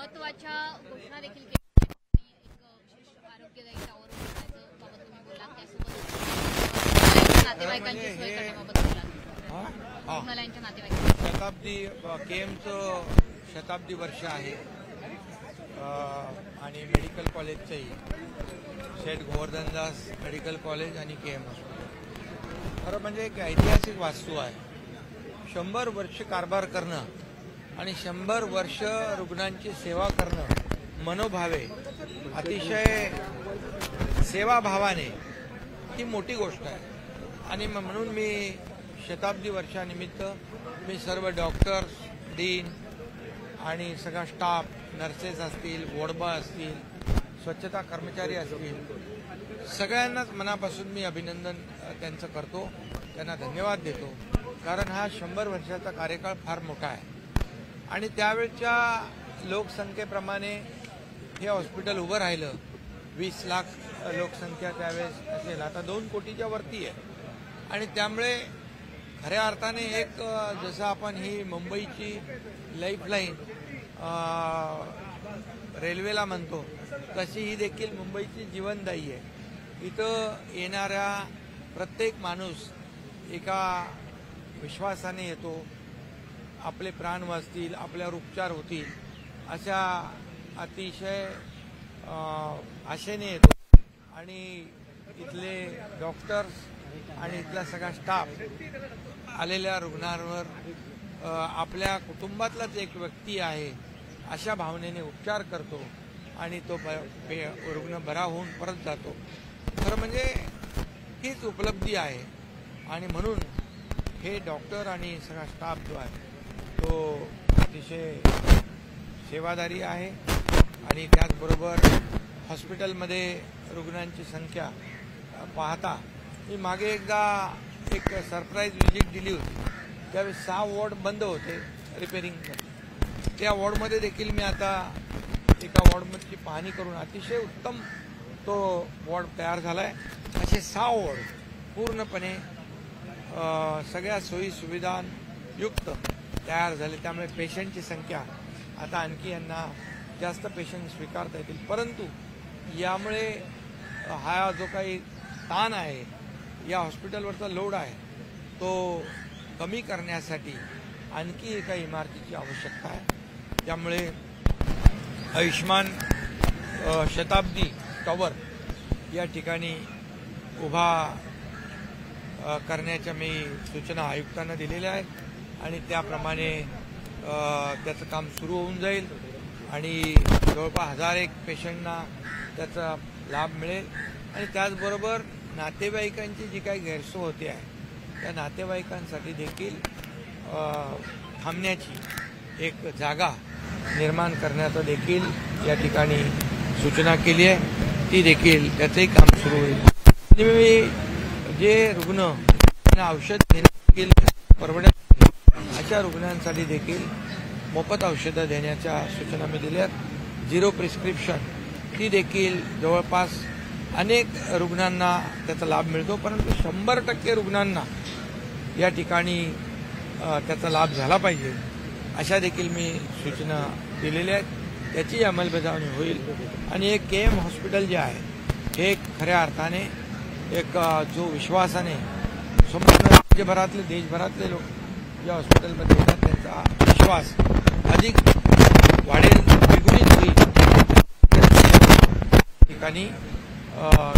महत्त्वाच्या घोषणा देखील केल्या आणि एक विशेष आरोग्यदायी टावर उभारण्याचं बाबत तुम्ही बोललात, त्यासोबत नातेवाईकांची सोय करण्याबाबत बोललात. रुग्णालयांच्या नातेवाईकांची शताब्दी केमचं शताब्दी वर्ष आहे आणि मेडिकल कॉलेजचंही सेठ गोवर्धनदास मेडिकल कॉलेज आणि केएम हॉस्पिटल खरं म्हणजे एक ऐतिहासिक वास्तू आहे. 100 वर्ष कारभार करणं आणि 100 वर्ष रुग्णांची सेवा करणं मनोभावे अतिशय सेवाभावाने ही मोठी गोष्ट आहे. आणि म्हणून मी शताब्दी वर्षानिमित्त मी सर्व डॉक्टर्स, डीन आणि सगळा स्टाफ, नर्सेस असतील, वॉर्डबॉय असतील, स्वच्छता कर्मचारी असतील, सगळ्यांनाच मनापासून मी अभिनंदन त्यांचं करतो, त्यांना धन्यवाद देतो. कारण हा 100 वर्षाचा कार्यकाळ फार मोठा आहे आणि त्यावेळच्या लोकसंख्येप्रमाणे हे हॉस्पिटल उभं राहिलं. 20 लाख लोकसंख्या त्यावेळेस असेल, आता 2 कोटीच्या वरती आहे. आणि त्यामुळे खऱ्या अर्थाने एक जसं आपण ही मुंबईची लाईफलाईन रेल्वेला म्हणतो तशी ही देखील मुंबईची जीवनदायी आहे. इथं येणाऱ्या प्रत्येक माणूस एका विश्वासाने येतो, आपले प्राण वाचतील, आपल्यावर उपचार होतील अशा अतिशय आशेने येतो. आणि इथले डॉक्टर्स आणि इथला सगळा स्टाफ आलेल्या रुग्णांवर आपल्या कुटुंबातलाच एक व्यक्ती आहे अशा भावनेने उपचार करतो आणि तो रुग्ण बरा होऊन परत जातो. खरं म्हणजे हीच उपलब्धी आहे. आणि म्हणून हे डॉक्टर आणि सगळा स्टाफ जो आहे तो अतिशय सेवादारी आहे. आणि त्याचबरोबर हॉस्पिटलमध्ये रुग्णांची संख्या पाहता मी मागे एकदा एक सरप्राईज व्हिजिट दिली होती, त्यावेळी 6 वॉर्ड बंद होते रिपेरिंग. त्या वॉर्डमध्ये देखील मी आता एका वॉर्डमधली पाहणी करून अतिशय उत्तम तो वॉर्ड तयार झाला आहे. असे 6 वॉर्ड पूर्णपणे सगळ्या सोयी सुविधांयुक्त तयार झाले. त्यामुळे पेशंटची संख्या आता आणखी यांना जास्त पेशंट स्वीकारता येतील. परंतु यामुळे हा जो काही ताण आहे, या हॉस्पिटलवरचा लोड आहे, तो कमी करण्यासाठी आणखी एका इमारतीची आवश्यकता आहे. त्यामुळे आयुष्मान शताब्दी टॉवर या ठिकाणी उभा करण्याच्या मी सूचना आयुक्तांना दिलेल्या आहेत आणि त्याप्रमाणे त्याचं काम सुरू होऊन जाईल आणि जवळपास 1001 पेशंटना त्याचा लाभ मिळेल. आणि त्याचबरोबर नातेवाईकांची जी काही गैरसोय होते आहे त्या नातेवाईकांसाठी देखील थांबण्याची एक जागा निर्माण करण्याचं देखील या ठिकाणी सूचना केली आहे. ती देखील त्याचंही काम सुरू होईल. मी जे रुग्ण औषध देखील परवडत अशा रुग्णांसाठी देखील मोफत औषधं देण्याच्या सूचना मी दिल्या. 0 प्रिस्क्रिप्शन ती देखील जवळपास अनेक रुग्णांना त्याचा लाभ मिळतो, परंतु 100% रुग्णांना या ठिकाणी त्याचा लाभ झाला पाहिजे अशा देखील मी सूचना दिलेल्या आहेत. त्याची अंमलबजावणी होईल. आणि एक केएम हॉस्पिटल जे आहे हे खऱ्या अर्थाने एक जो विश्वासाने संपूर्ण राज्यभरातले देशभरातले लोक या हॉस्पिटलमध्ये येतात त्यांचा विश्वास अधिक वाढेल, द्विगुणित होईल. ठिकाणी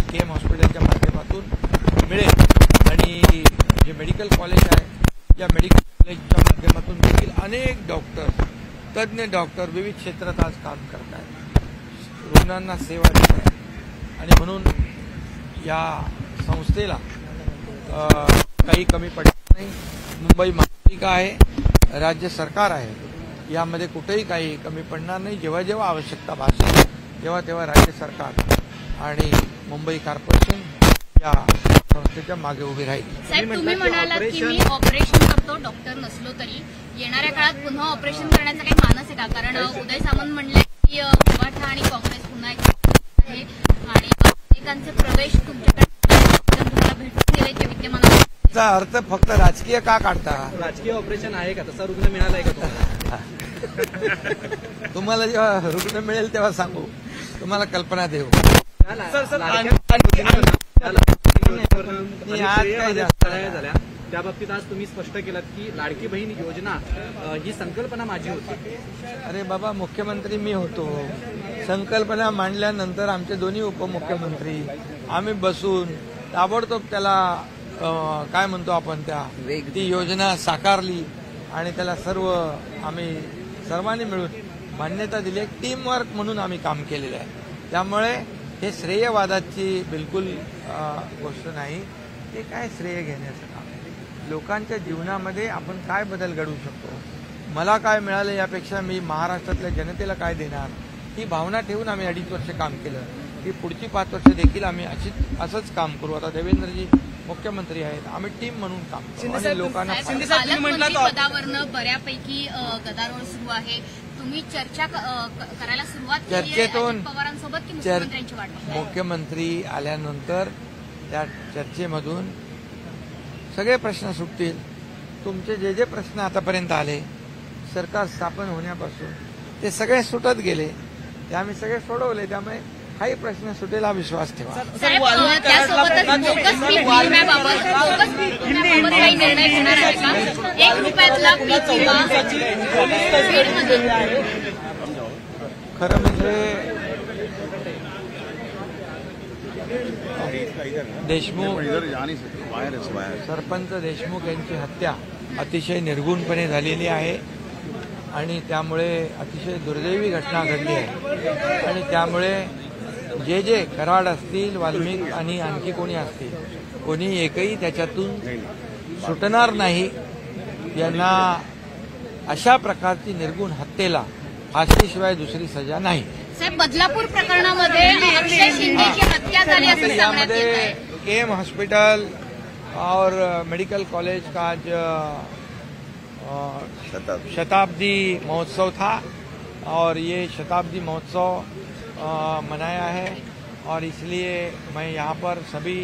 केएम हॉस्पिटलच्या माध्यमातून मिळेल. आणि जे मेडिकल कॉलेज आहे या मेडिकल कॉलेजच्या माध्यमातून देखील अनेक डॉक्टर, तज्ज्ञ डॉक्टर विविध क्षेत्रात आज काम करत आहेत, रुग्णांना सेवा देत आहेत. आणि म्हणून या संस्थेला काही कमी पडणार नाही. मुंबई महापालिका आहे, राज्य सरकार आहे, यामध्ये कुठेही काही कमी पडणार नाही. जेव्हा जेव्हा आवश्यकता भासेल तेव्हा तेव्हा राज्य सरकार आणि मुंबई कॉर्पोरेशन या संस्थेच्या मागे उभी राहील. साहेब, तुम्ही म्हणालात की मी ऑपरेशन करतो डॉक्टर नसलो तरी. येणाऱ्या काळात पुन्हा ऑपरेशन करण्याचा काही मानस आहे का? कारण उदय सामंत म्हणले की मराठा आणि काँग्रेस पुन्हा एक आहे आणि अनेकांचे प्रवेश तुमच्याकडे तुम्हाला भेटून गेल्याचे विद्यमान. याचा अर्थ फक्त राजकीय का काढता? राजकीय ऑपरेशन आहे का? तसा रुग्ण मिळालाय का तुम्हाला? तुम्हाला जेव्हा रुग्ण मिळेल तेव्हा सांगू, तुम्हाला कल्पना देऊ. झाल्या त्या बाबतीत आज तुम्ही स्पष्ट केलं की लाडकी बहीण योजना ही संकल्पना माझी होती. अरे बाबा, मुख्यमंत्री मी होतो. संकल्पना मांडल्यानंतर आमचे दोन्ही उपमुख्यमंत्री आम्ही बसून ताबडतोब त्याला काय म्हणतो आपण ती योजना साकारली आणि त्याला आम्ही सर्वांनी मिळून मान्यता दिली. एक टीम वर्क म्हणून आम्ही काम केलेलं आहे. त्यामुळे हे श्रेयवादाची बिलकुल गोष्ट नाही. हे काय श्रेय घेण्याचं काम. लोकांच्या जीवनामध्ये आपण काय बदल घडवू शकतो, मला काय मिळालं यापेक्षा मी महाराष्ट्रातल्या जनतेला काय देणार, ही भावना ठेवून आम्ही 2.5 वर्ष काम केलं. की पुढची 5 वर्ष देखील आम्ही असंच काम करू. आता देवेंद्रजी मुख्यमंत्री आहेत, आम्ही टीम म्हणून काम करू आणि लोकांना पदावरनं बऱ्यापैकी गदारोळ सुरू आहे. तुम्ही चर्चा करायला सुरुवात केली आहे पवारांसोबत की मुख्यमंत्र्यांची वाट बघताय? मुख्यमंत्री आल्यानंतर त्या चर्चेमधून सगळे प्रश्न सुटतील. तुमचे जे प्रश्न आतापर्यंत आले सरकार स्थापन होण्यापासून ते सगळे सुटत गेले, ते आम्ही सगळे सोडवले. त्यामुळे काही प्रश्न सुटेल हा विश्वास ठेवा. त्यासोबतच बोगस पीक विम्याबाबत काही निर्णय घेणार आहे का? 1 रुपयातला पीक विमा बीडमध्ये. खरं म्हणजे देशमुख सरपंच देशमुख यांची हत्या अतिशय निर्घृणपणे झालेली आहे आणि त्यामुळे अतिशय दुर्दैवी घटना घडली आहे. आणि त्यामुळे जे कराड असतील, वाल्मिक आणि आणखी कोणी असतील, कोणी एकही त्याच्यातून सुटणार नाही. यांना अशा प्रकारची निर्घृण हत्येला फाशीशिवाय दुसरी सजा नाही. साहेब, बदलापूर प्रकरणामध्ये अक्षय शिंदेची हत्या झाली असं सांगण्यात येत आहे. केम हॉस्पिटल और मेडिकल कॉलेज का आज शताब्दी महोत्सव था और ये शताब्दी महोत्सव मनाया है और इसलिए मैं यहाँ पर सभी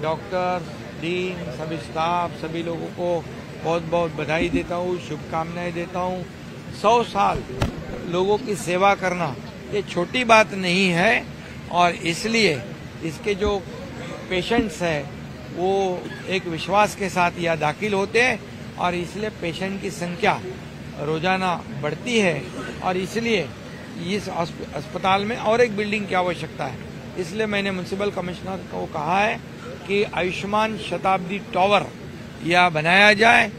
डॉक्टर, डीन, सभी स्टाफ, सभी लोगों को बहुत बहुत बधाई देता हूँ, शुभकामनाएं देता हूँ. 100 साल लोगों की सेवा करना ये छोटी बात नहीं है और इसलिए इसके जो पेशेंट्स हैं वो एक विश्वास के साथ यहाँ दाखिल होते हैं और इसलिए पेशेंट की संख्या रोजाना बढ़ती है और इसलिए इस अस्पताल में और एक बिल्डिंग की आवश्यकता है. इसलिए मैंने म्युनिसिपल कमिश्नर को कहा है कि आयुष्मान शताब्दी टावर यह बनाया जाए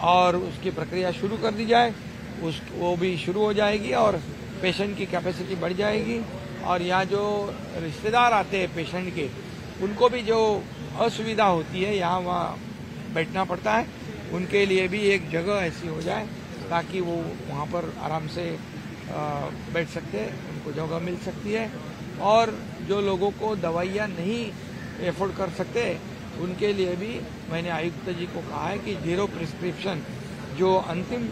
और उसकी प्रक्रिया शुरू कर दी जाए. वो भी शुरू हो जाएगी और पेशेंट की कैपेसिटी बढ़ जाएगी और यहाँ जो रिश्तेदार आते हैं पेशेंट के, उनको भी जो असुविधा होती है यहाँ वहाँ बैठना पड़ता है, उनके लिए भी एक जगह ऐसी हो जाए ताकि वो वहाँ पर आराम से बैठ सकते हैं, उनको जगह मिल सकती है. और जो लोगों को दवाइयाँ नहीं एफोर्ड कर सकते उनके लिए भी मैंने आयुक्त जी को कहा है कि 0 प्रिस्क्रिप्शन जो अंतिम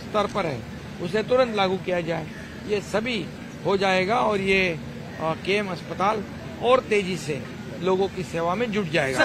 स्तर पर है उसे तुरंत लागू किया जाए. ये सभी हो जाएगा और ये केम अस्पताल और तेजी से लोगों की सेवा में जुट जाएगा.